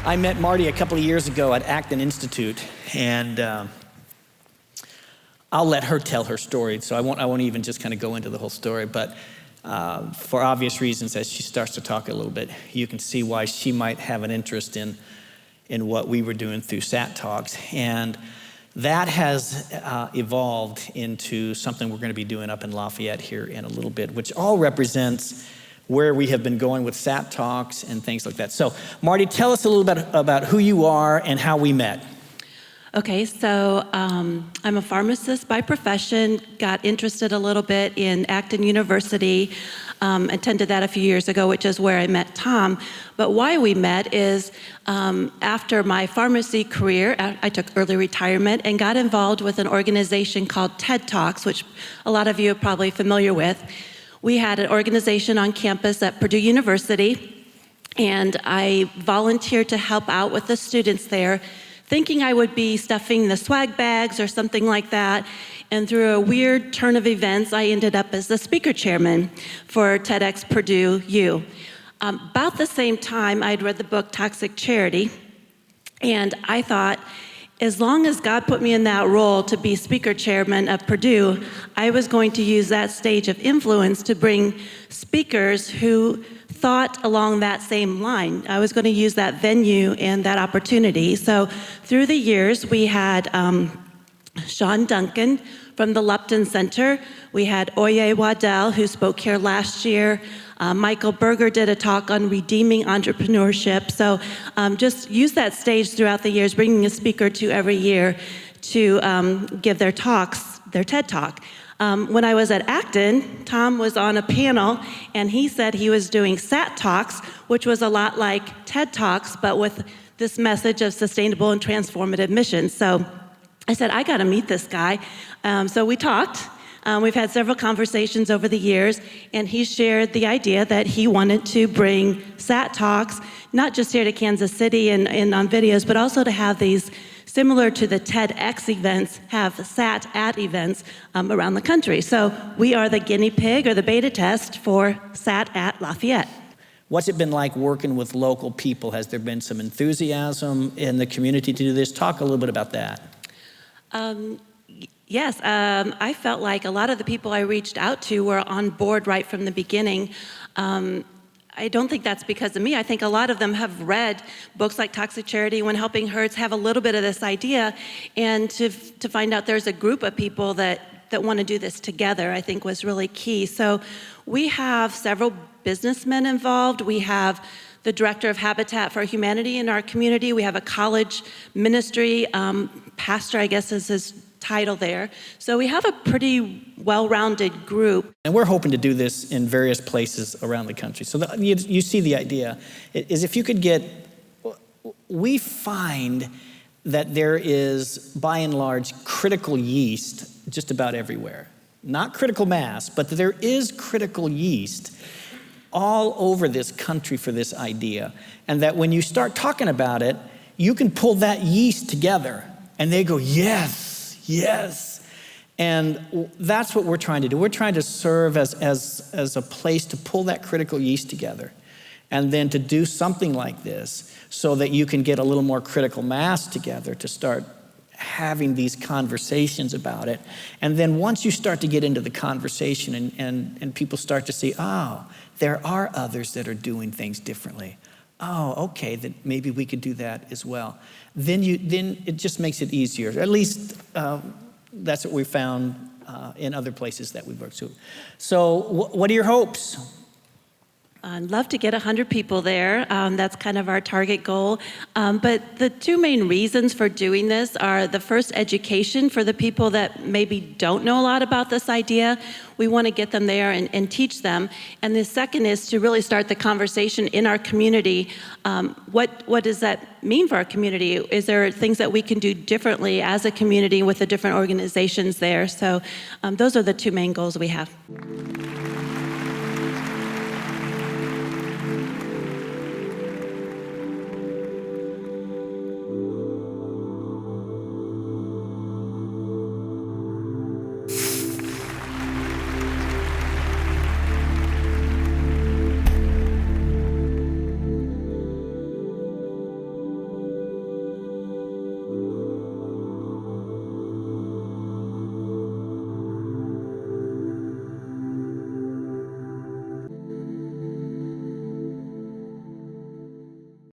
I met Marti a couple of years ago at Acton Institute, and I'll let her tell her story, so I won't even just kind of go into the whole story, but for obvious reasons, as she starts to talk a little bit, you can see why she might have an interest in what we were doing through SAT Talks. And that has evolved into something we're going to be doing up in Lafayette here in a little bit, which all represents where we have been going with SAT Talks and things like that. So, Marti, tell us a little bit about who you are and how we met. Okay, so I'm a pharmacist by profession, got interested a little bit in Acton University, attended that a few years ago, which is where I met Tom. But why we met is after my pharmacy career, I took early retirement and got involved with an organization called TED Talks, which a lot of you are probably familiar with. We had an organization on campus at Purdue University, and I volunteered to help out with the students there, thinking I would be stuffing the swag bags or something like that. And through a weird turn of events, I ended up as the speaker chairman for TEDx Purdue U. About the same time, I'd read the book Toxic Charity, and I thought, as long as God put me in that role to be speaker chairman of Purdue, I was going to use that stage of influence to bring speakers who thought along that same line. I was going to use that venue and that opportunity. So through the years, we had Sean Duncan from the Lupton Center. We had Oye Waddell, who spoke here last year. Michael Berger did a talk on redeeming entrepreneurship. So just use that stage throughout the years, bringing a speaker to every year to give their talks, their TED Talk. When I was at Acton, Tom was on a panel, and he said he was doing SAT Talks, which was a lot like TED Talks, but with this message of sustainable and transformative missions. So I said, I got to meet this guy. So we talked. We've had several conversations over the years, and he shared the idea that he wanted to bring SAT Talks, not just here to Kansas City and on videos, but also to have these, similar to the TEDx events, have SAT at events around the country. So we are the guinea pig or the beta test for SAT at Lafayette. What's it been like working with local people? Has there been some enthusiasm in the community to do this? Talk a little bit about that. Yes, I felt like a lot of the people I reached out to were on board right from the beginning. I don't think that's because of me. I think a lot of them have read books like Toxic Charity, When Helping Hurts, have a little bit of this idea, and to find out there's a group of people that want to do this together, I think was really key. So we have several businessmen involved. We have the director of Habitat for Humanity in our community. We have a college ministry pastor, I guess is his title there. So we have a pretty well-rounded group. And we're hoping to do this in various places around the country. So you see the idea is if you could get, we find that there is, by and large, critical yeast just about everywhere. Not critical mass, but there is critical yeast all over this country for this idea. And that when you start talking about it, you can pull that yeast together and they go, yes. Yes. And that's what we're trying to do. We're trying to serve as a place to pull that critical yeast together and then to do something like this so that you can get a little more critical mass together to start having these conversations about it. And then once you start to get into the conversation and people start to see, oh, there are others that are doing things differently. Oh, okay, then maybe we could do that as well. Then it just makes it easier. At least that's what we found in other places that we've worked to. So what are your hopes? I'd love to get 100 people there. That's kind of our target goal. But the two main reasons for doing this are the first, education for the people that maybe don't know a lot about this idea. We want to get them there and teach them. And the second is to really start the conversation in our community. What does that mean for our community? Is there things that we can do differently as a community with the different organizations there? So those are the two main goals we have.